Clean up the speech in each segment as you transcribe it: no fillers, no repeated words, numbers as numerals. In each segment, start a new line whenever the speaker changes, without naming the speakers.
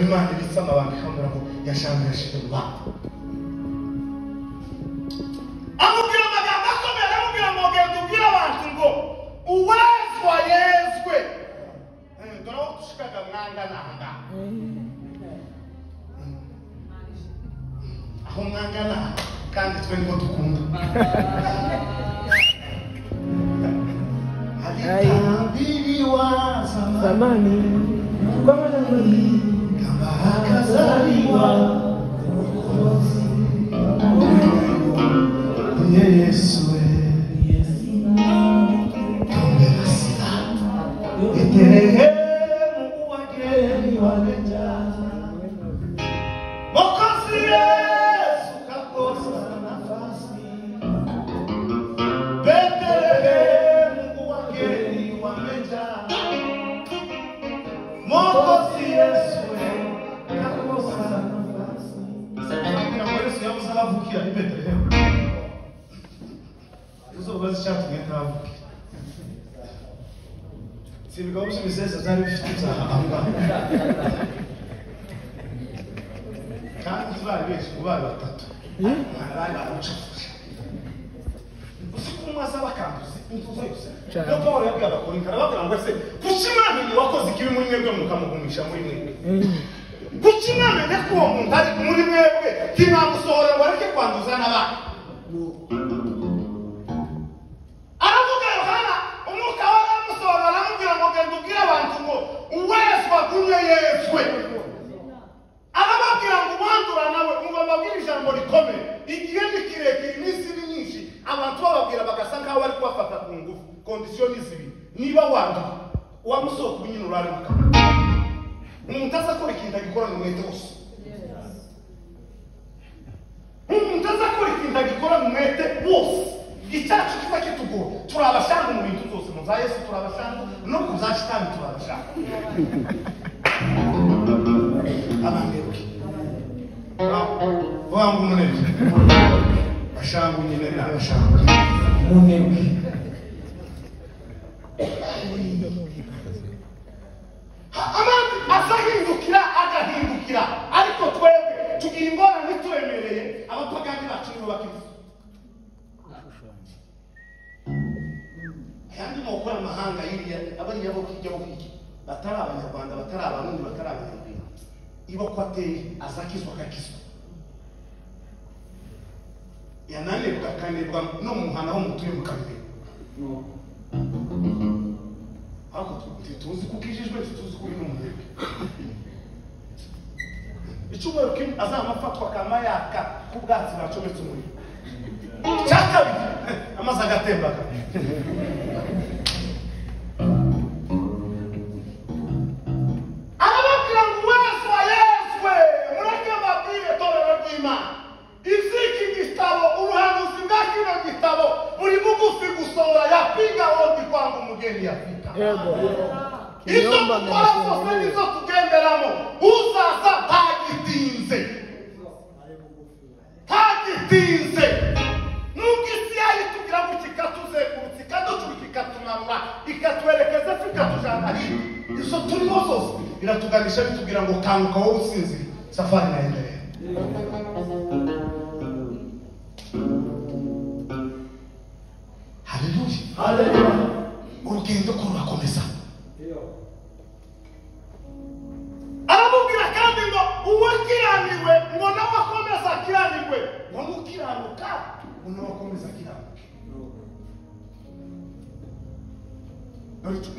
Imana ibisama abantu kamera ko yashangashije ba amubwira amagambo akomeye amubwira ngo genda ubwire abantu ngo uwezwa yezwe dore aho dushikaga mwangananga aho mwangana kandi twe niho dukunda alitabiriwa zamani kwa manamani akazaliwa Yesu tombera sida eterehemu wageni waleja Mokozi Yesu kakosa nafasi Betelehemu wageni waleja Mokozi Yesu Vukira ni Bethlehem. Uzo bazi chafu ngeta vuki. Sibigabo bisesa zari bifite amba. Kandi bari beshi kubara batatu. Bari baruchafusha. Usikumwa sabakanduzi intuzo yose. No Paul yabwira abakorinto arababwira ngo ese kushimana ni wakoze ikibi muri mwebwe mukamugumisha muri mwebwe. Kuchimana neko umuntu ari muri mwebwe kinamusohora ngo areke kwanduza n'abandi aravuga Yohana umwuka waramusohora aramubwira ngo genda ubwire abantu ngo uwezwa kumwe yezwe arababwira ngo bandura nawe ngo babwire ijambo rikomeye igihe nikirekire n'isi nyinshi abantu bababwira bagasa nkaho bari kubafata ku ngufu condition zibi niba wandura wamusohoka unyine urarimuka umuntu azakora ikintu agikora n'umwete wose umuntu azakora ikintu agikora n'umwete wose icyacu kiba kitugora turabashanga mu bintu zose mu za Yesu turabashanga no ku za Shitani turabashanga abangeruke wangu munebwe bashanga nyine n'abashanga munebwe amandi azahindukira agahindukira ariko twebwe tugira ingorane ntituremereye abapagani bacu nibo bakizi kandi mukora amahanga yiriya abari yabo kijya bukiki batari abanyarwanda batari abarundi batari abanyarwanda ibo kwateye azakizwa kakizwa yananirwa kanirwa no muhana ho mutuye mu kabiri ako tuzi kukijijwe tuzi kuri n'umureke icyubaro kim azamafatwa kama yaka kubwatsi bacometse muri cyakabi amaza gatemba arababwira ngo wezwa yezwe mureke babwire torero ry'Imana iziki gitabo uruhanuzi bwa kino gitabo buri bugufi gusohora yapiga wondi kwanga umugeni yafika izo dukora zose nizo tugenderamo uzaza tagitinze nubwo isi yayitugira ngo ikatuzengurutse ikaducurika ikatunamura ikatwerekeza ikatujana hirya izo turimo zose biratuganisha bitubwira ngo kanguka wowe usinzira safari inaendelea haleluya urugendo ko rurakomeza aramubwira kandi ngo uwakiraniwe ngo nawe akomeza akiraniwe ngo mukiranuka ngo nawe akomeza akiranuke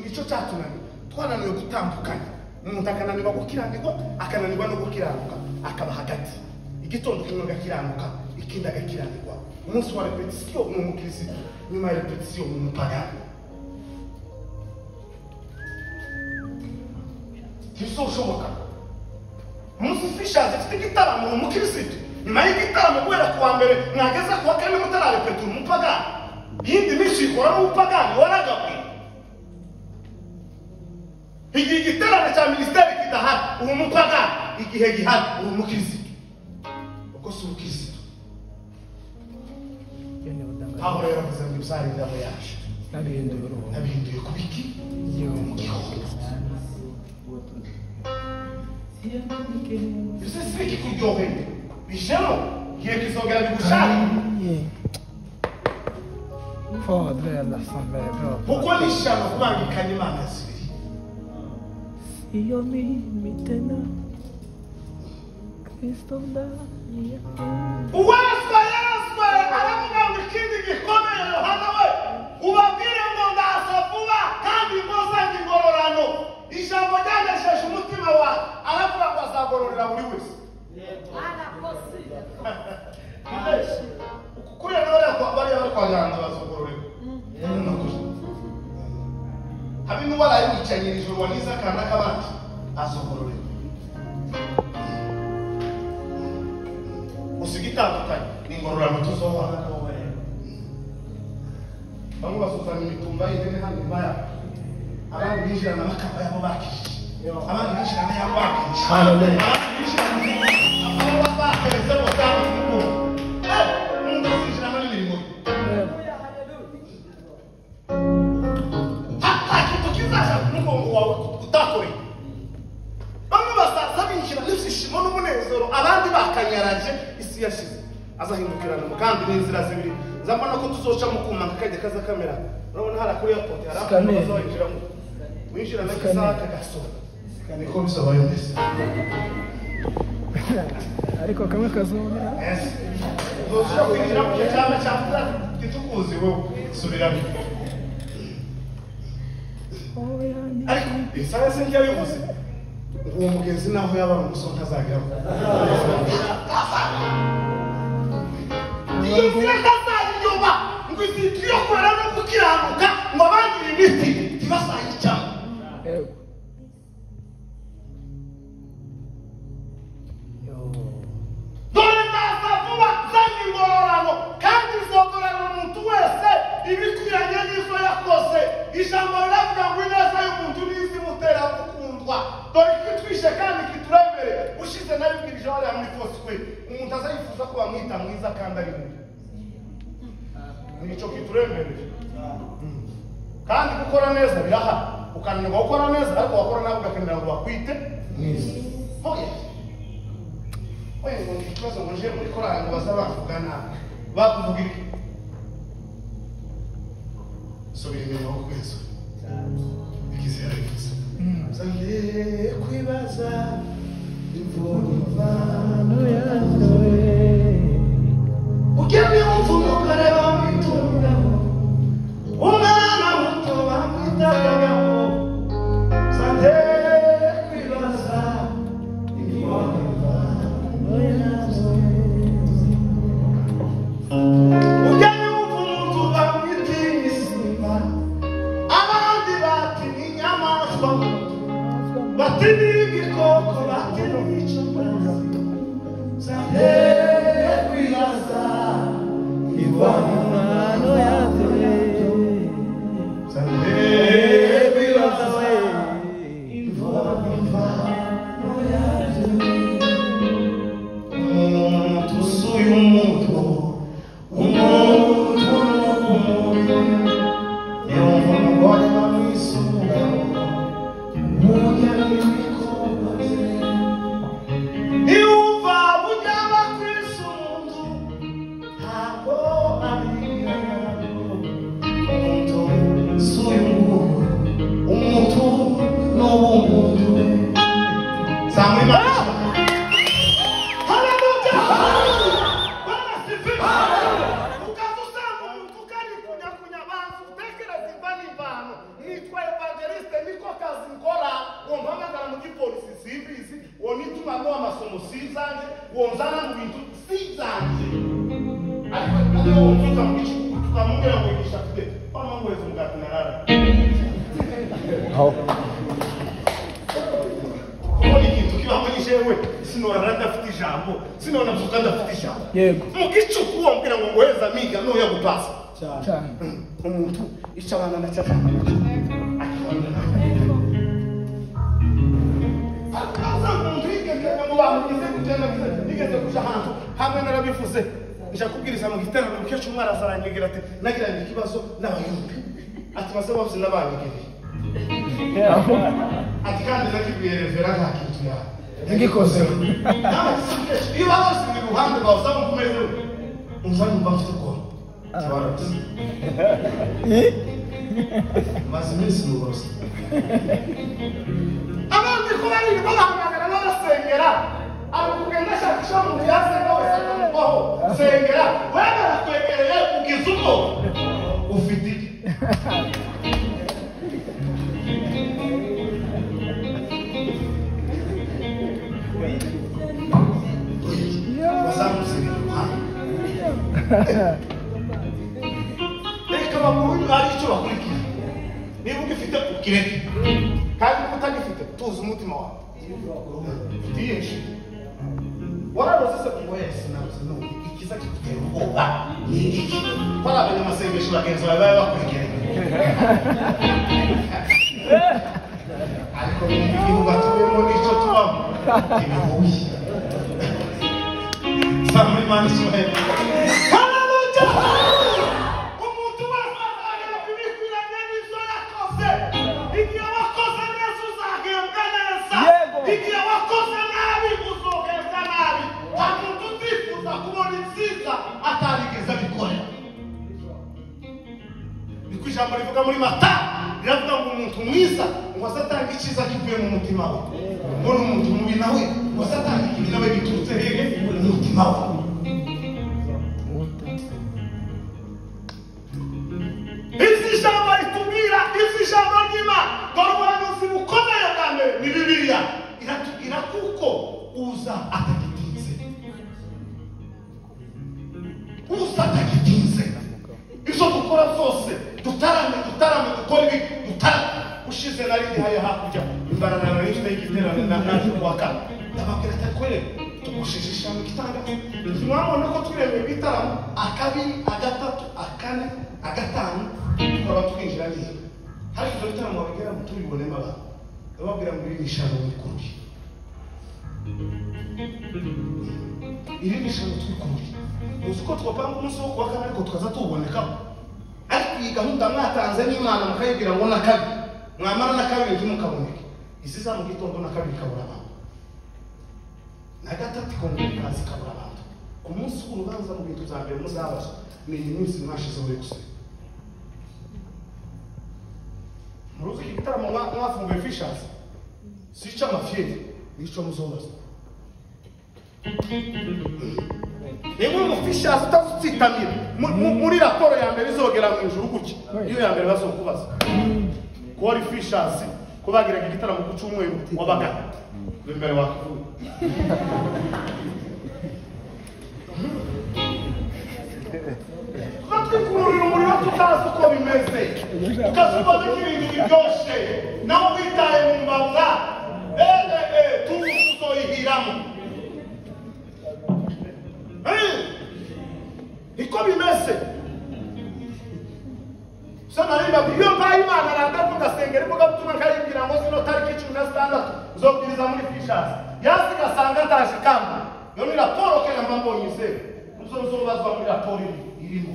nicyo cyatunaniwe twananiwe gutandukanya umuntu akananirwa gukiranirwa akananirwa no gukiranuka akaba hagati igitondo kimwe agakiranuka ikindi agakiranirwa umunsi wa repetisiyo ni umukirisitu nyuma ya repetisiyo ni umupagani ntibizoshoboka umunsi fishaje afite igitaramo ni umukirisitu nyuma y'igitaramo guhera kuwa mbere mwageza kuwa kane mutararepetura umupagani iyindi minsi ikora n'umupagani waragabuye igihe igiterane cya minisiteri kidahari uri umupagani igihe gihari uri umukirisitu ubwo si umukirisitu Pawulo yaravuze ngo ibyari indabo yacu nabihinduye ku biki mu gihugu. Ese si iki kuryoheye bishemo igihe kizongera bigushaka kuko nishaka kubangikanya imana zibiri.
Iyo mimi tena Kristo ndani yako.
Uwaswe aravuga ngo ikindi gikomeye Yohana we ubabwire ngo ndaza vuba kandi mbozanye ingororano. Ijambo ryanesheje umutima wa aravuga ngo azagororera buri wese. Kuri rero bari kwa Nyanza bazogororera. Habe n'uwara yicanye ijoro waniza kana kabandi azogororera. Usigitandukanye n'ingororano tuzohana nawe. Bamwe basuzana imitumba y'ihene hano baya. Abandi binjirana bakaba yabo bakishije. Abandi binjirana yabo bakishije. Hallelujah. Abandi binjirana abo bakereze botanga kuko. Umuntu binjirana n'imirimo. Hakitu kizaza n'umugongo wawe utakore. Bamwe basaza binjira n'ishishimo n'umunezero abandi bakanyaraje isi yashize. Azahindukirana kandi n'inzira zibiri. Zamana ko tuzoca mu kumanga kajya kaza kamera. Urabona hala kuri airport hari abantu bazoyinjiramo. Winjira na kisaka gaso. Niko bisobaye mbese.
Ariko kamwe kazobera.
Yes. Uzoshaka kwinjira mu cyama cyafura gitukuzi wowe subiramo. Ariko isaya se njya bivuze. Uwo mugenzi naho yaba umusonga azageraho. Iyo nzira kazayiyoba ngo izitiyo kwera no gukiranuka ngo abandi imiti tibasayicyamo. Dore ndaza vuba zanye ingororano kandi izogorana umuntu wese ibikwiranye n'izo yakoze. Ijambo riravuga ngo ineza y'umuntu n'izimutera gukundwa. Dore kitwishe kandi kituremere ushize nabibwirije hariya muri Foswe umuntu azayifuza ko bamwita mwiza kandi ari mubi. Nico kituremere. Kandi gukora neza biraha ukananirwa gukora neza ariko wakora nawe ugakenera ngo bakwite mwiza. Oye ngo ikibazo ngo nje muri korali ngo bazabavugana bakuvuga iki? Subira inyuma ho kwezo. Ikizera ikiza. Zande kwibaza imvano yawe. Ugeni umfumukare bamwitunga. Umwana muto bamwitagaho. Zande kwibaza imvano ugeni umuntu bamwitinyisima abandi bati n'inyamaswa bati n'igikoko bati n'icumbazi zande kwibaza imvano yawe zande kwibaza imvano yawe umuntu usuye umuntu yumva umugore bamwisunga burya n'ibikoma bye iyumva burya bakwisa umuntu ntabwo abigana umuntu usuye umuntu n'uw'umuntu samwima sizange wonzana mu bintu sizange ariko iyo wumva mu gicu tukamubwira ngo gishafite bano ngweze mugati narara aho ko ikintu kibaho nishewe sinora ndafite ijambo sinona mvuga ndafite ijambo
yego
mu gicu kuwombira ngo ngweza miga no yagupasa
cyane
umuntu icabana na cyane akaza umuntu yigeze mu bantu igeze kugenda igeze kuja hantu hamwe narabivuze nshakubwiriza mu giterane umukecuru umwana azaranyegera ati nagiranye ikibazo n'abayumbi ati base bose n'abanyegereye ati kandi nakibwiye revera nta kintu yawe ngikozeho iyo bose mu ruhande rwawe usanga umeze umuzanye umva mfite ubwoba kibarose maze iminsi mu bose abandi ko baririrwa bahamagara n'abasengera ari kugenda ashakisha umuntu yasenga wese akamuvaho sengera waba arakwegereye ugize ubwo ufite iki bazamusiga iruhande reka bakuru hari icyo bakurikira niba ugifite ukireke kandi niba utagifite tuzi umutima wawe utiyinshi wararoze se ngo wese nabuze no ikiza kigutera ubwoba ni iki barabanye amasengesho bagenzi bawe baba bakwegereye ariko igihugu batuyemo n'icyo tubamo ibihuye samuri mani suheri haleluya umuntu wese azahera ibikwiranye n'ibyo yakoze igihe wakoze neza uzahembwa neza igihe wakoze nabi uzohembwa nabi nta muntu uzifuza kubona inziza atarigeze abikorera niko ijambo rivuga muri Mata riravuga ngo umuntu mwiza ngo azatanga icyiza kivuye mu mutima we ngo n'umuntu mubi nawe ngo azatanga ikibi nawe giturutse hehe mu mutima we izi jambo ritubwira izi jambo ry'Imana dore ubuhanuzi bukomeye bwa mbere ni Bibiliya iratubwira kuko uza atagitinze ibyo dukora byose dutarame dukora ibi ushize nari ndi hariya hakurya imbarana n'injira y'igiterane naje kuwaka ndababwira ati kwere tugushishije mu gitangaza mwabona ko turemeye ibitaramo akabiri agatatu akane agatanu tukaba twinjira ngiye hari ibyo bitaramo babigera mu tubibonemo abantu ndababwira ngo iri nishano wikuri iri nishano twikuri uzi ko twapanga umunsi wo kuwa kane ariko tukaza tuwubonekaho ariko iyi gahunda mwatanze n'Imana mukayibwira ngo nakabiri mwamara nakabiri ntimukaboneke isi za mu gitondo nakabiri kabura abantu na gatatu ikongera ikaza ikabura abantu ku munsi w'urubanza mu bintu bya mbere muzabaza ni iyi minsi mwashizeho yo gusenga muruzi iki gitaramo mwafunguye Fishers si icy'amafiyeri ni icyo muzobaza niba mu Fishers utazitamira muri raporo ya mbere izogera mu ijuru gutya iyo ya mbere bazokubaza ko ari Fishers ko bagiraga igitaramo ku cyumweru wabaga imbere wakivuye batwikururira umuriro tutazi uko bimeze ukazuba n'ibintu biryoshye nawe witaye mu mbabura tuzi tuzoyihiramo niko bimeze narimba iyo mbaye Imana arandavuga ugasengera imbuga butuma akayibwira ngo zino tariki 16 uzobwiriza muri Fishers yasi gasanga ndaje kamba yo ni raporo kera mbambonye izere uzobazwa muri raporo irimo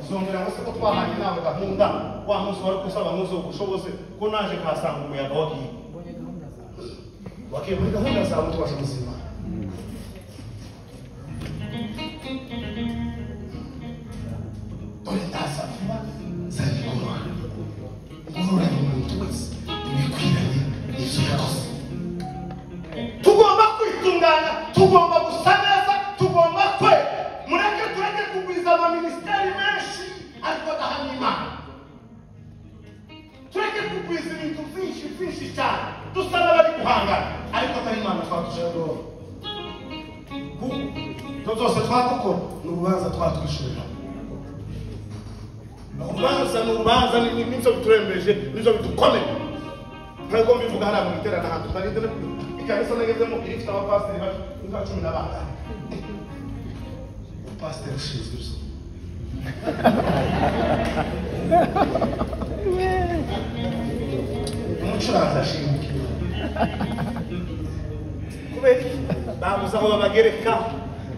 uzongera ngo se ko twahanye nawe gahunda wa munsi wari kusaba muzo ubushoboze ko naje kasanga umuyaga wakiye muri gahunda zawe tubasha muzima dore ndasa vuba zagikora ngorora umuntu wese ibikwiranye n'ibyo yakoze tugomba kwitunganya tugomba gusa neza tugomba kwe tureke kugwiza amaministeri menshi ariko adahana Imana tureke kugwiza ibintu byinshi cyane dusa n'abari guhangana ariko atari Imana twadushaka ibyo byose twakora ni urubanza twatwishyurira urubanza n'ibyo biturembeje n'ibyo bidukomeye ntabwo mbivuga hariya mu iterana ahantu ntarinde ikanisa nagezemo ifite abapasiteri nka 10 n'abana pasiteri ushinzwe ibyo umucuranzi ashinzwe kubera babuze aho babagereka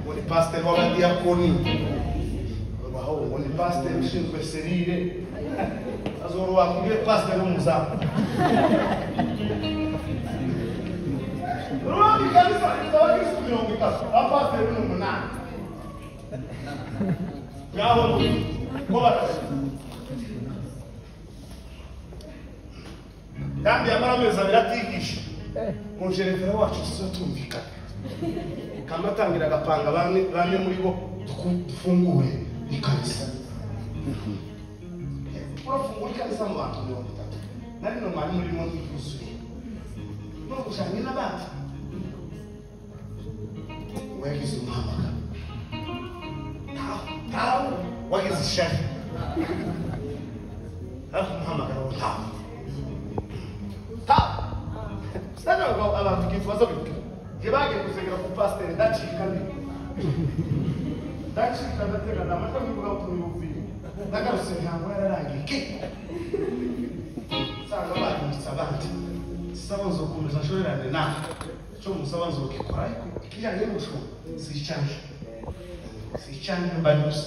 muri pasiteri w'abadiyakoni baho ngo ni pasiteri ushinzwe serire azoro wakubwiye pasiteri w'umuzamu Rwanda kanisa abakristo 30 abapasiteri 8 ngaho ko barashe kandi amaramuza biratigisha mu jerevera wacu tuzotumvikana kamatangira agapanga bane muri bo dufungure ikanisa urafungura ikanisa mu bantu 30 nari no mari muri mo ntifuzuye no gushanye n'abandi wagize umuhamagaro ntawe wagize ishari umuhamagaro ntawe sana ngo abantu kifuza bito gebage kusengera ku pastor ndacika ndatega ndamata kuvuga ko tubivuye ndagarutse ntabwo yararangiye sanga abantu sabati sabanzo kumeza shorerane na cyo musabanzo ukikora ariko kijanye n'usho sichanje mbanus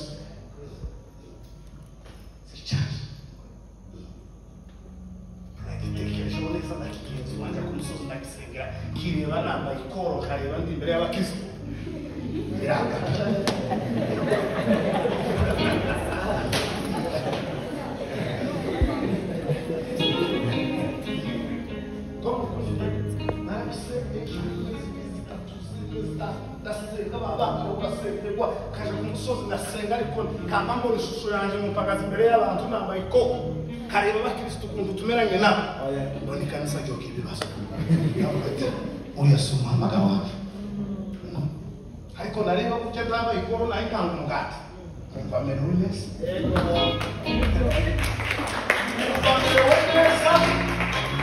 sichanje tekeshoboneza nakigenzi wanje kumusozi ndakisengera kireba nambaye ikoro kareba ndi imbere y'abakristo biranga kaje kumusozi nasenga ariko kamambo ishusho yanje mupagaza imbere y'abantu nambaye ikoro kareba abakristo kuntu tumeranye nabo none kanisa ryo kibibazo uriya si umuhamagaro wacu ariko nareba kucyo nambaye ikoro nayitanga umugati kumva merewe neza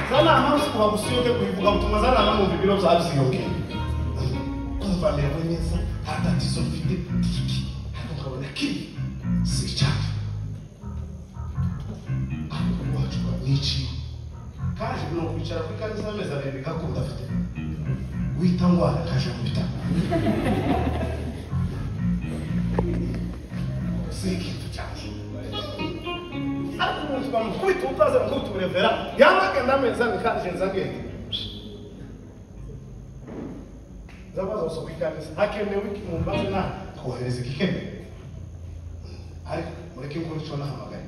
zana amazi kuba gusiyote kuyivuga gutuma zana amamumva ibiro byabisiyongera kumva merewe neza hatatizo mfite hano ukabona kiri si cyane wacu niciwe kaje no kwicara kuri kanisa ameza abiri gakunda afite wita ngwara kaje mu bitabo si ikintu cyaje ariko umuntu bamukubita utaza ngo turevera yamagenda ameza nikaje nzagenda zabaza so kwikanisa hakenewe iki mu mbaze na kohereza ikikene ariko mureke ngo cyo nahamagaye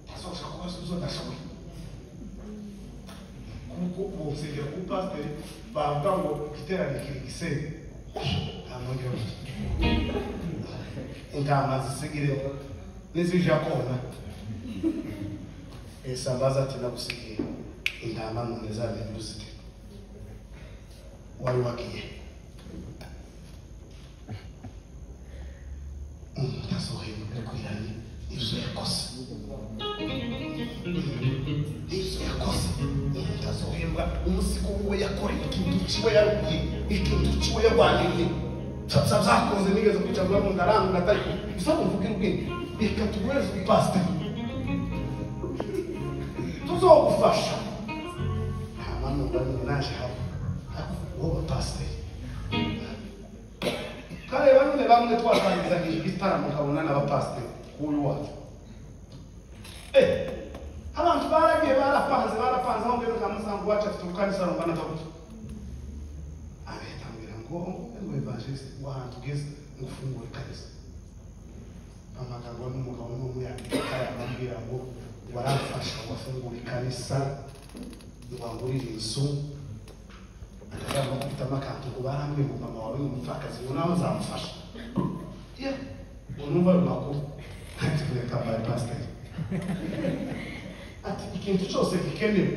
tasosha kuba suzo ndashoboye kuko ubusengera ku pastor bavuga ngo giterane kirigise amongera ingama zisigire nizija kona esambaza ati nagusigiye ingama none zaje ndusite wari wagiye ndasohera kwiranye ibyo yakoze ndasohembwa umusigo we yakoreye ikintu kiwe yarugiye ikintu kiwe yarwaniye zakoze nigeze kwicara mu ndaranga natari usaba umvugira ubwenge reka tugureze pastor tuzogufasha amano bari naje hano wowe pastor kare bamwe twatangiza igitaramo kabona n'abapastor kuri wacu abantu baragiye barapanze aho ngeze kamusango wacu afite ukanisa rungana gabuto abetambira ngo evangelist wahantu geze ngufungura kanisa amagambo n'umugabo n'umwe yabambira ngo warafasha wafungura kanisa wangurira inzu akaba afite amakantu ngo barambye ngo mama wawe umupfakazi ngo nawe nzamufasha unumva makuru ati kureka pastor ati ikintu cyose gikenewe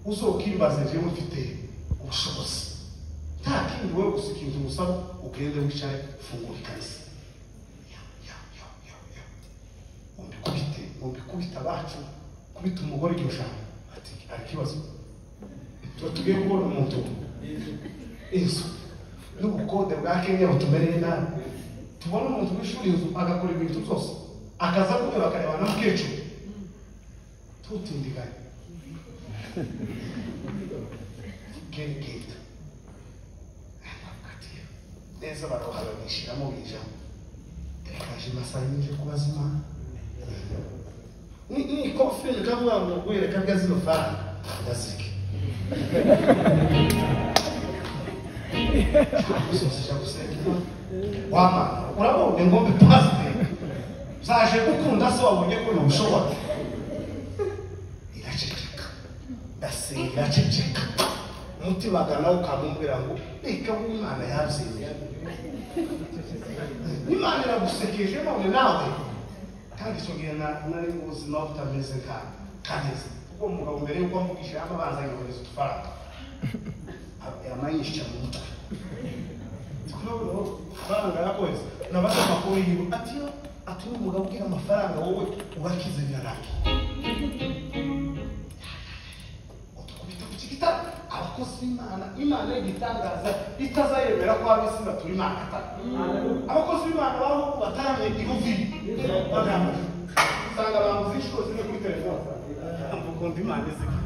uzokimbaze je mufite ubushobozi nta kindi wewe gusa ikintu musaba ugende wicare fungura kanisa kubita bacu kubita umugore iryo jambo ati arikibazo tugiye kubona umuntu inzu n'ubukode bwa Kenya butumereye nabi tubona umuntu w'ishuri inzu agakora ibintu byose akaza kubera akareba na mukecuru tutindiganye genda neza barohabanishiramo bijamo kaje masanyije kubazima ni kofi nikavuga ngo wereka gazino fara ndazike wama urabona ngombe pasite zaje gukunda so wabonye ko ntushobora iraceceka iraceceka umutima gana ukamubwira ngo reka w'Imana yabyemeye Imana iragusekeje none nawe kandi sogera nari mu buzima butameze kandi kuko umugabo mbere yuko amugisha amabanza yohereza utufaranga yamayisha mu mutwe faranga yakoze nabaza makuru yiwe ati umugabo ugira amafaranga wowe ubakize birarangiye utukubita ku kigita abakozi b'Imana Imana igitangaza itazayemera ko abisi baturi Imana abakozi b'Imana baho bataramye iruvi bagamba sanga bamuzishiko zine kuri telefone amukunda Imana iziki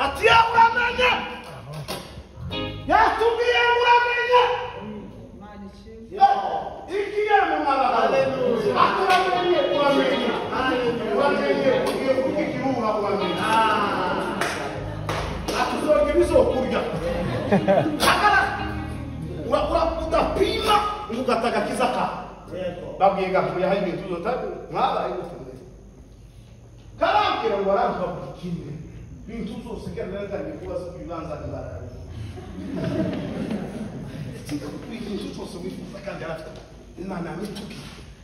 ati uramenye yatubiye uramenye ikiyemo mababa aturamenye uramenye ugiye kukikirura uramenye atuzonge bizokurya akara udapima ugataka kizaka babwiye gakuye hari ibintu zotatu mwabaye gufumira karambira ngo aramva bukine bintu zose kandi kubaza kubibanza ndibara ibintu zose wifuza kandi arafite Imana amituki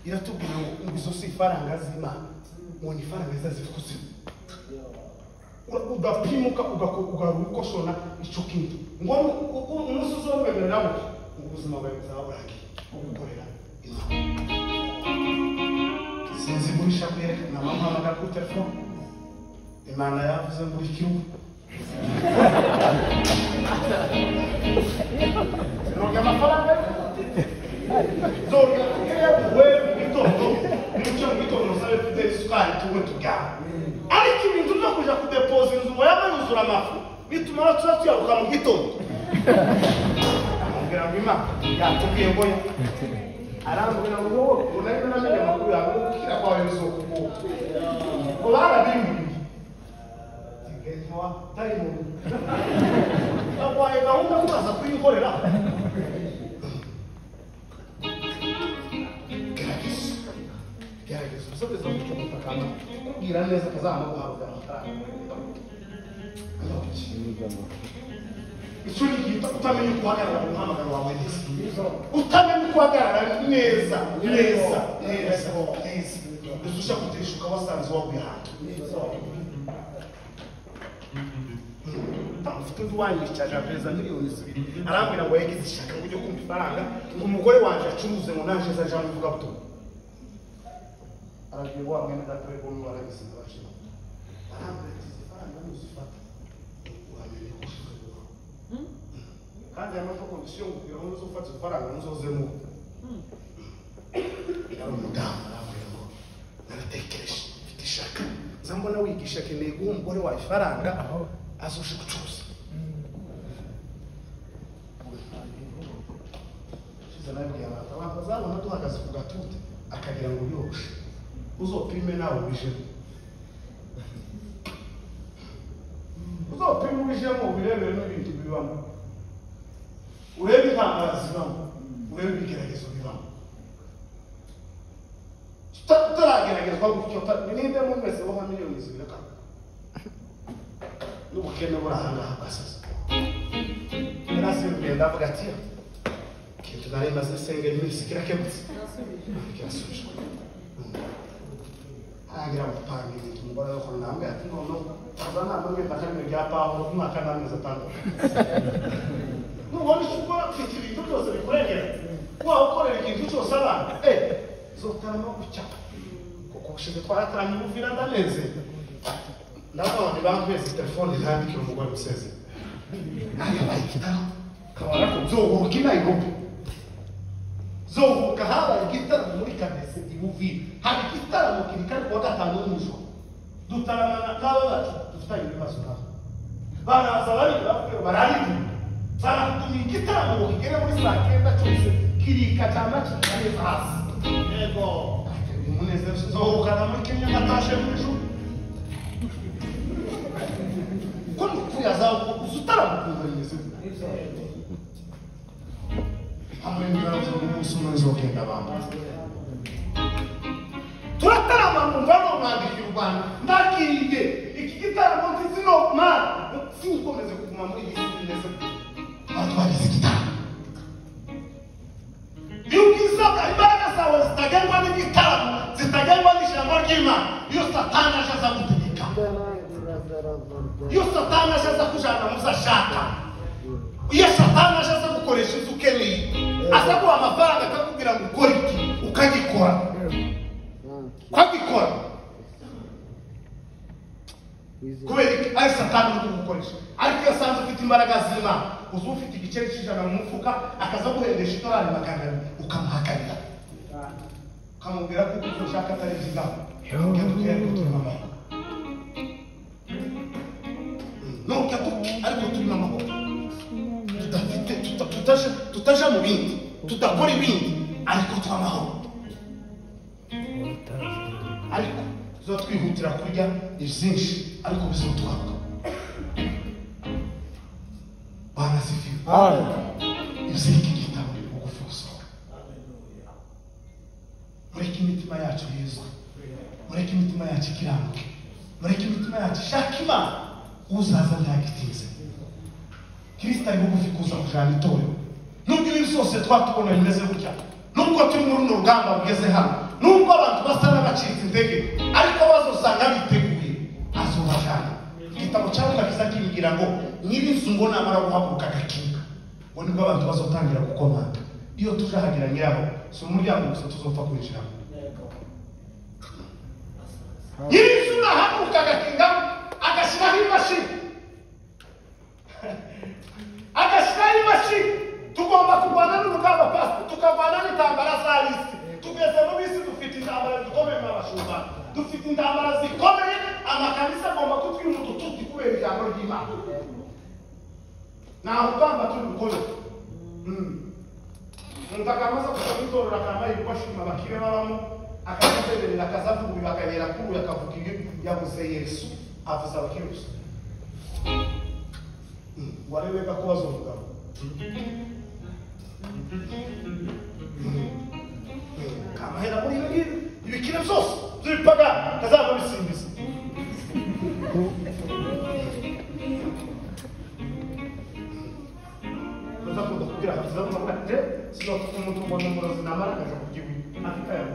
iratubwira ngo izo si faranga z'Imana ngo ni faranga zazikuze ugapimuka ugarukosona ico kintu ngo umunsi uzobemerera ngo ubuzima bwawe buzaburangiye ugukorera Imana sinzi muri shabere na mama hamagara kuri telefone Imana yavuze muri kirugu Zoga amafaranga Zoga wewe mtoto mtoto sabe kudai sukari tuwe tugana ariko ibintu byo kuja kudepoza inzu yabanyuzura amafu bituma batatu yaruka mu gitondo amubwira ngo Imana yatubwiye ngo arambwira ngo wowe unari namenye amakuru yawe ukira kwawe bizokuko ngo barabimbi Nwa tayimu abwaye gahunda kubaza kuyikorera gerageza usabeza mucyo mutakana kubwira neza kazama guhabwa amafaranga icyo ni gito utamenya guhagarara mu muhamagaro wawe neza utamenya guhagarara neza uzusha kuteshuka wasanze wabuyahantu ufite uwanyu cyaje pesa miliyoni 2 arambwira ngo yagize ishaka ngo kumva ifaranga ngo umugore wanje acuruze ngo nanje zaje amuvuga buto aragiye wa mwene datwe ko mu baragise bashira arambwira ati ifaranga nuzifata uramenye ko ushobora kandi amato kondisiyo kugira ngo uzofata ifaranga nuzozemo yari umudamu arambwira ngo naratekereje mfite ishaka zambona wigisha keneye guha umugore wa ifaranga azoshe gucuruza nabwiye abantu bazabona duhagaze ku gatuti akagira ngo yoshe uzopime nawe ubijemo uzopime ubijemo ubirebere n'ibintu bibamo urebe intambara zibamo urebe ibigeragezo bibamo tutarageragezwa gutyo ninde muri wese boha miliyoni 2 n'ubukene burahangaha bwasaza yarasimbwiye ndavuga ati kintu nari maze sengera iminsi kirakemutse kirasubijwe agira gupanga ibintu umugore wo nambwe ati none azana namwe ndakarime bya Pawulo umwaka n'amezi 5 nubona icyo afite ibintu byose bikurengera waba ukorera ikintu cyose abana zotarama gucya kuko ushize twarataranye ubuvira ndaneze ndabona bamweze telefone ntandikira umugore useze ayo kitaro kabara ko zohuka Nairobi zohuka haba igitaro muri Kanese ibuvi hari igitaro kirikari kwa gatanu n'ijoro dutaramana n'abo bacu dufitanye ibibazo nabo baraza bari bararidi Zarakutumira igitaramo ngo kigere muri saa 9 cyose kirika cyangwa kikare hasi. Yego. Umunezero uzohukana muri Kenya natashe mu ijuru. Quando fui azar o utaramo kumuriyese. Hamwe n'abantu b'umusuma zokenda bamba. Turatarama mu mvano mwandiki u Rwanda. Ndakiride iki gitaramo kizino ma sinkomeze kuguma muri iyi neza. Atwagize gitaramo. Yukisaka ibada zawe zitagengwa n'igitaramo, zitagengwa n'ijambo ry'Imana. Iyo Satani ashaza gutegeka. Iyo Satani ashaza kujana muzashaka. Iyo Satani ashaza gukoresha ibyo ukeneye. Asaguha amafaranga akakubwira ngo ukore iki ukagikora. Kwagikora. Kubera ari Satani uri gukoresha. Ariko iyo asanze ufite imbaraga z'Imana, uzu ufite igiceri cy'ijana mu mufuka, akaza guhendesha idolari 100 ukamuhakanira. Ukamubwira ko ibyo ushaka atari byiza. Non, ariko turi n'amahoro. Tudafite tutaja mu bindi, tudakora ibindi, ariko twamahoro. Ariko twihutira kurya ibyinshi, ariko bizotwaka. Bana sifiwe. Iziki gitabo ugufuso. Mureke imitima yacu Yesu. Mureke imitima yacu kiranguke. Mureke imitima yacu shaka Imana. Uzaza ntagitinze. Kristo ari bugufi kuza kujana itorero. Nubwo ibintu byose twatubona bimeze gutya. Nubwo turi muri runo rugamba bugeze hano. Nubwo abantu basa n'abacitse intege, ariko bazosanga biteguye azobajana. Igitabo cyawe kabiza kibigira ngo nyir'inzu ngo namara guhaguruka agakinga. Ngo nibwo abantu bazotangira gukomanga. Iyo tujahagira nyiraho, si umuryango gusa tuzopfa kwinjiramo. Nyir'inzu nahaguruka agakinga agashyiraho imashini. Agashyiraho imashini. Tugomba kurwana n'urugamba pasi, tukavana n'intambara za isi. Tugeze mu bisi dufite intambara zikomeye n'abashumba. Dufite intambara zikomeye, amakanisa agomba kutwima udututi kubera ijambo ry'Imana. Naho ugamba turi gukora. Mutagamaza kusabitorora kama ibashima bakire babamo, akazeberera akazavuga bakagera kuru yakavuga ibyo yavuze Yesu, avuza abakirusa. Warebeka ko bazovuga. Kamahera muri ibi ibikire byose z'ipaga kazava bisimbiza. Bazakunda kugira hafisa n'amate sino umuntu ubona umurozi namara kaje kugiwe afika yawe.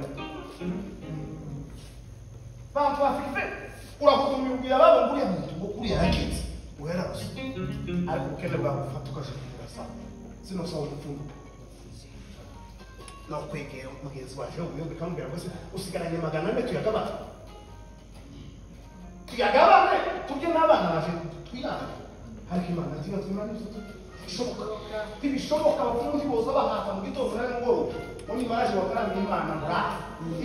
Bantu afike urakutumira babo nguriya muntu ngo kuriya yakitse. Wera gusa. Ariko kende bagufata ukashikira sa. Sino sawa ufunga. No kwegera umugenzi waje ubuyo bikamubwira ngo usigaranye 400 tuyagabane. Tuyagabane tujye n'abana baje twirana. Ariko Imana tiba twimana ibishoboka abafundi boza bahaza mu gitondo n'ingoro. Oni maraje wakaranga Imana mbwa.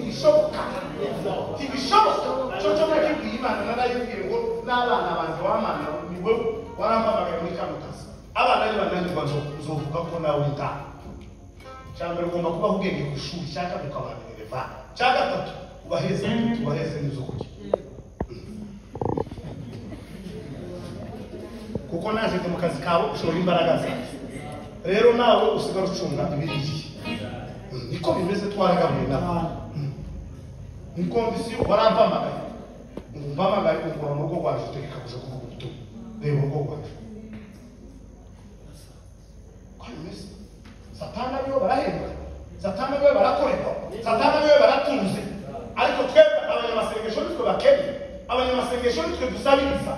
Ibishoboka. Cyo nakibwiye Imana narayibwire ngo n'abana banje wamana niwe warambamaga muri kamukazi. Abana ari bananyi bazovuga ko nawe nta. Cyangwa ugomba kuba ubwenge ku ishuri cyangwa ukabanira va. Cyangwa gatatu ubaheze nizo kujya. Kuko naje mu kazi kawe ushobora imbaraga zawe. Rero nawe usigara ucunga ibiriki. Niko bimeze twaragabuye n'abantu. Ni kondisiyo barambamaga. Mbamaga ukora mu rugo rwaje utegeka kuja kuvuga ubutumwa. Reba urugo rwaje. Kwameze Satana biyo barahemba. Satana biyo barakoreka. Satana biyo baratunze. Ariko twebwe abanyamasengesho nitwe bakene. Abanyamasengesho nitwe dusabiriza.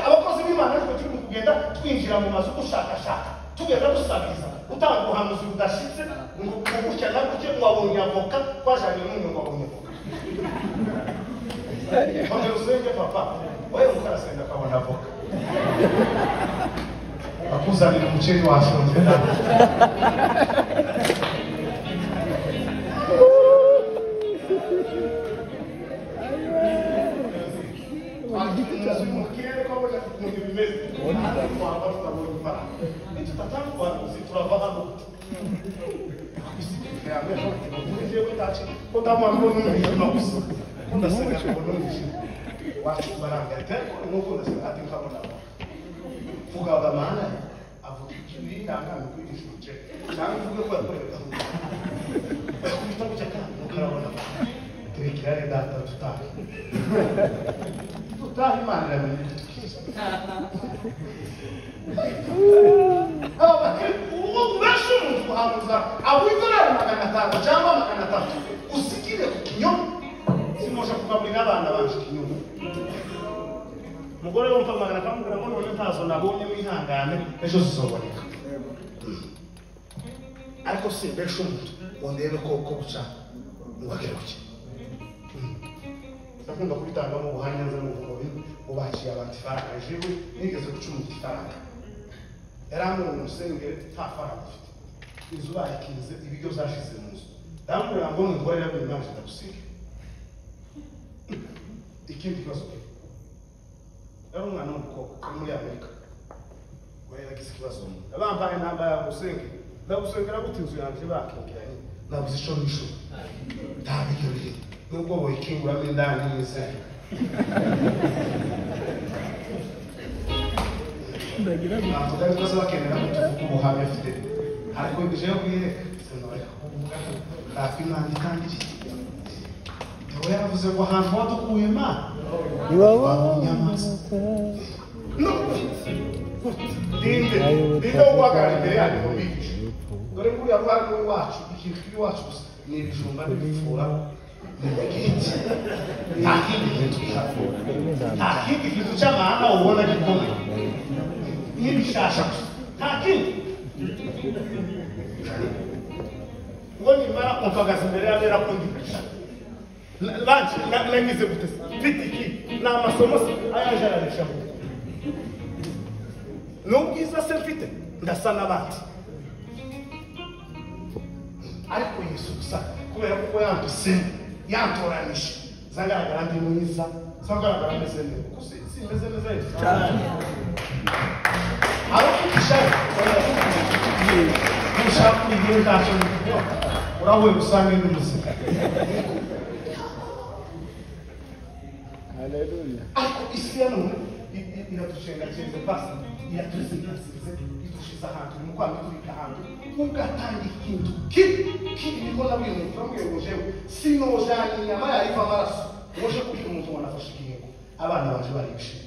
Abakozi b'Imana nitwe turi kugenda twinjira mu mazu gushakashaka. Tugenda dusabiriza. Utanga ubuhanuzi budashitse ngo gutya na gutya wabonye avoka twajanye n'umuntu wabonye avoka. Onde usenge papa. Wewe ukarasenga kabona avoka. Akuzanira umuceri washonje na. Mukirere ko abona ukuntu bimeze. Twaba tutabonye ifaranga. Icyo tatangwa ziturava hano. Ko ndamwambo n'umwijima gusa. Ndasanga ko n'umwijima. Wacu barangate nuko ndasanga ati nkabona. Vuga bamana avuga ikindi yangana kwigisha uce. Cyangwa uvuge ko yakorera gahunda. Bakubita mu cyaka mukarabona. Turekirane data tutahe. Tutahe Imana iramenye. Uwo benshi umuntu kuhamuza awidorari 500 cyangwa 300 usikire ku kinyoma sinosha kugaburira abana banje kinyoma mugore wumva 500 kamubwira ngo none ntazo nabonye mwihangane ejo zizoboneka ariko se benshi umuntu wondebe ko buca ngwagera kuki sakunda kubitanga mu buhanya nza mu bukobi ubakiye abantu faranga ejo nigeze gucumuza ifaranga yaramu umusengere tafaranga afite izuba yakize ibiryo zashize mu nzu ndamubwira ngo ngorera buri mpamvu ndagusiga ikindi kibazo yari umwana w'umukobwa muri Amerika yagize ikibazo abambaye intambara yagusengera ndagusengera gute inzu yanjye bakingiranye nabuze ico nisho ntabiryo biri nubwo boyikinguramo indani neza
ndagira
navuga ibibazo bakenera ko tuvuga ubuhamya afite ariko ndije kwireka sinore kuvuga hafi n'andi kandi nawe yavuze ngo ahantu wadukuye ma
iwabo
no dinde uhagarara imbere yanyu mu bigisha dore ko yavana n'iwacu ikintu kiri iwacu gusa ni ibijumba n'ibifura n'ibigeti nta kindi kintu gihafura nta kindi kintu cy'amahanga ubona gikomeye n'ibishasha nta kindi ngo nimara kumvagaza imbere y'abera kundikisha banje nagize gute mfite iki ni amasomo se ayajaranisha n'ubwiza se mfite ndasa n'abandi ariko Yesu gusa kubera ko yanduse yantoranije zagaragara ndi mwiza zagaragara meze neza kuko simeze neza cyane abo kishaka ushaka kugira ntacyo urawe usanga ndi muzika
haleluya
ako isi ya none iratushenga cyeze pasi iratuzingazize idushiza ahantu mu kwanga turika ahantu ugatanga ikintu kiri bikoza bw'umuntu uramubwiye ngo jewe sinojana inyama yariva amaraso uje kuko umuntu wanafashe ikintu abana baje baribishije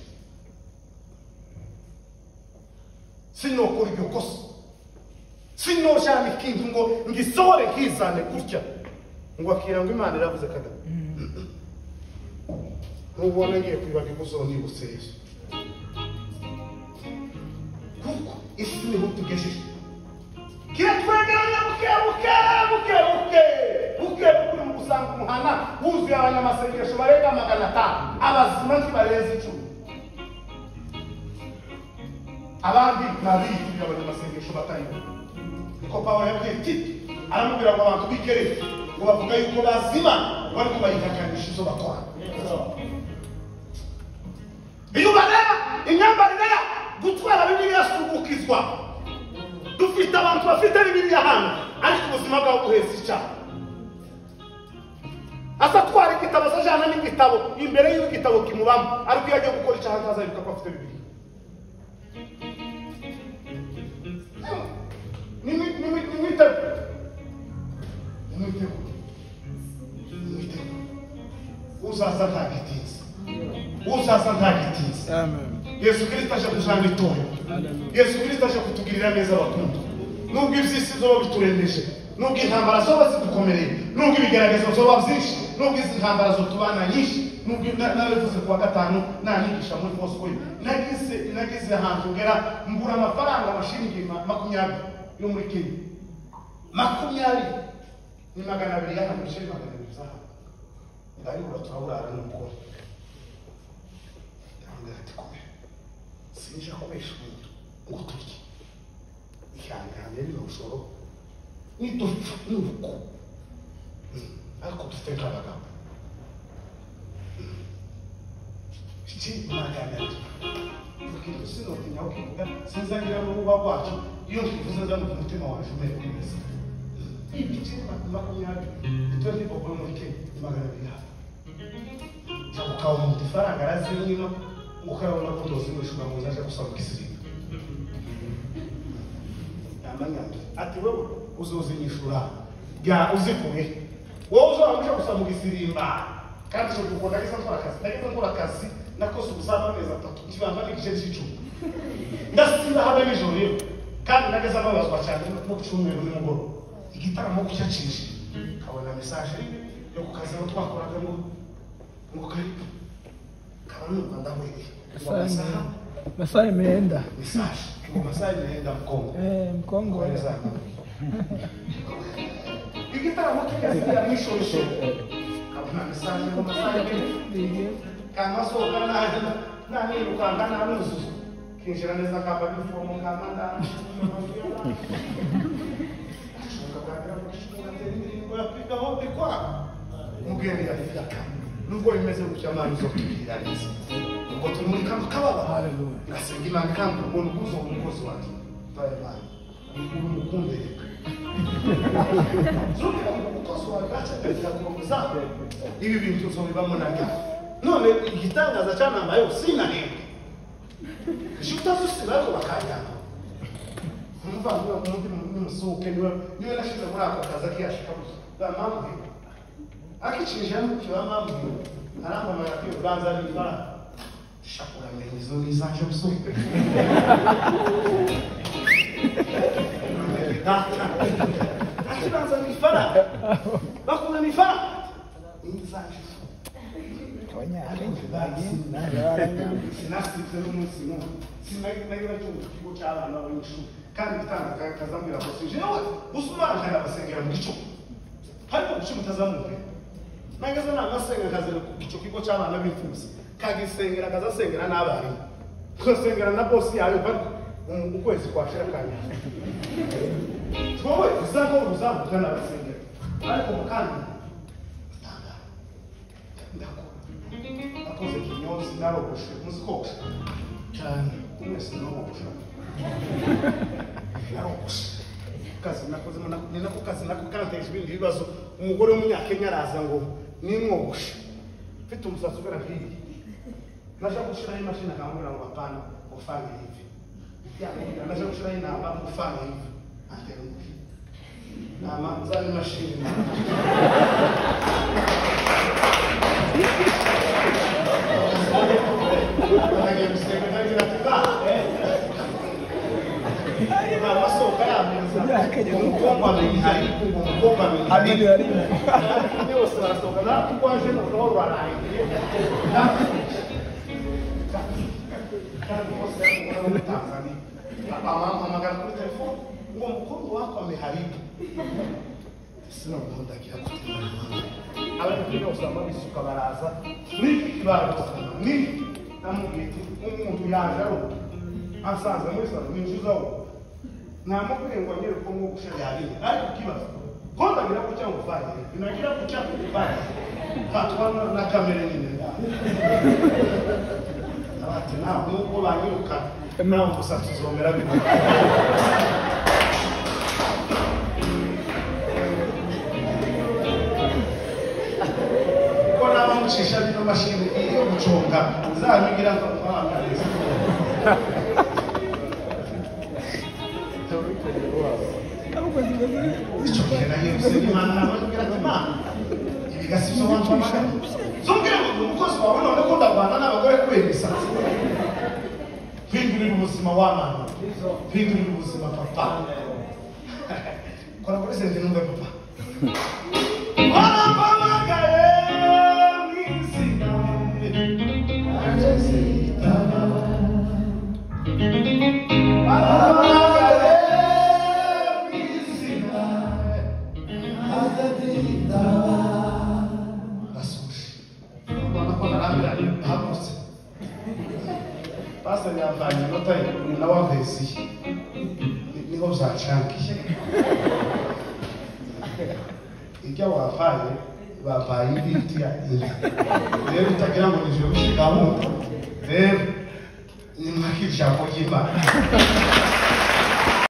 sinokora iryo kosa sinojana ikintu ngo ngisohore nkizane gutya ngo akira ngo Imana iravuze kada nubona ngiye kwibaga ikuzo nibutse Yesu kuko isi niho tugejeje kiratwegeranya buke kuri mu gusanga umuhana wuzuye abanyamasengesho barenga 500 abazima ntibarenze 10 abandi nabitira abanyamasengesho batari niko Pawulo yabwiye Tito aramubwira ngo abantu bikereye ngo bavuga yuko bazima bariko bayihakanisha izo bakora iyo bareba imyambarire ya gutwara Bibiliya sugukizwa dufite abantu bafite Bibiliya hano ariko ubuzima bwabo buheze icyaha asatwara igitabo sajana n'igitabo imbere y'igitabo kimubamo ariko iyo agiye gukora icyaha ntazayibuka ko afite Bibiliya uzaza ntagitinze
amen
Yesu Kristo aje kujana itorero Yesu Kristo aje kutugirira neza abakundu nubwo ibyisi zoba biturendeje nubwo intambara zoba zidukomereye nubwo ibigeragezo zoba byinshi nubwo izi ntambara zo tubana nyinshi nubwo nabivuze kuwa gatanu nanyigisha muri Gospel nagize ahantu ngera mbura amafaranga amashiringi 20 yo muri Kenya 20 ni 200 y'ahantu shiringi 200 zaha ndabura turaburara n'umukoro sinja kubesha umuntu ngo turye ihangane n'ubushoro n'idupfa n'uruko ariko dufite nk'abagabo iki maganati ukindo sinotinya ukivuga sinzagira n'uruba rwacu iyo tuvuze za mu mutima wacu umeze neza iki makumyabiri ito ndipo kwa muri Kenya magana abiri cyangwa ukawa mu ifaranga razimwe ukarabona ko tuzimishwa mu zaje gusaba ikisiringa yamanya ati wewe uzozinyishura ya uzikuye wowe uzamusha gusaba ikisirimba kandi cyo gukora akazi nakoze ubuzaba neza atatu kibamba n'igice cy'icumi ndasiba habe n'ijoro rero kandi nageze ababazwa cyane no kucyumweru n'umugoro igitaramo kucyacisha kabona message yo kukazi aho twakoraga ngo karibu kabona ndamwege
masaa imeenda
message masaa imeenda
mkongo
igitaramo kikazigira mwisho kabona message ngo masaa imeenda kama soka na nirukanga na nusu kinjira neza kamba bifomo kama nda Afrika hote kwa mugeni alifika nubwo imeze gucyamana zo kwirangiza ngo tumuri kama kababa haleluya nasengima nkantu ngo nukuzo umukozi wanje bye bye umukunde zote umukozi wanje acha kuongoza ibi bintu zobibamo nanga none igitangaza cy'anambaye usina nene shutazo sibako bakajya umva ngo umuntu n'umusuke niwe nashize muri ako kaza kiyashika gusa mama akicinje n'ukiwa mama aramba marati ubanza n'ifara shakura menizo nizanje musuke akibanza n'ifara bakuna n'ifara nizanje sinasize n'umunsi n'umwe sinagira cy'ukigo cy'abana b'ishuri kandi bitanga kazambira bose jewe usumana kandi abasengera mu gicuku ariko guca mutazamuke nageze n'amasenga kazira ku kigo cy'abana b'imfubyi kagisengera kazasengera n'abarimu twasengera na boss yawe bari ukwezi kwashira kanya twowe uzango uzamuka n'abasengera ariko mukandi akoze kinyozi narogoshe muzikosha cyane umwese narogosha narogoshe kazi nakoze nako kazi nako kanteje ibindi bibazo umugore w'umunyakenya araza ngo nimwogoshe mfite umusatsi ugera hirya naje gushiraho imashini akamubwira ngo apana ufanye hivi naje gushiraho inamba ufanye hivi atera umuki nama zani mashini asanze muri salo ninjuzaho namo kurengo ngere ko ngo gushari ariko kibazo konda ngira ko cyangwa ufanye binagira ko cyangwa ufanye hatwana na kamera nini abati na nuko banyuka nawo gusatsa zomera bino ko naba mucisha bino mashini iyo guconga uzamigira ko twabakaneza Hindurira ubuzima w'amana hindurira ubuzima papa kora kuri sente numve papa warambamagaye mw'izina Basta nyavanye nota na wavesi niho byacangiye ijya wafaye babaye ibiti ya rero utagira ngo nije gushika mu rero ni mwakira ijambo ry'Imana.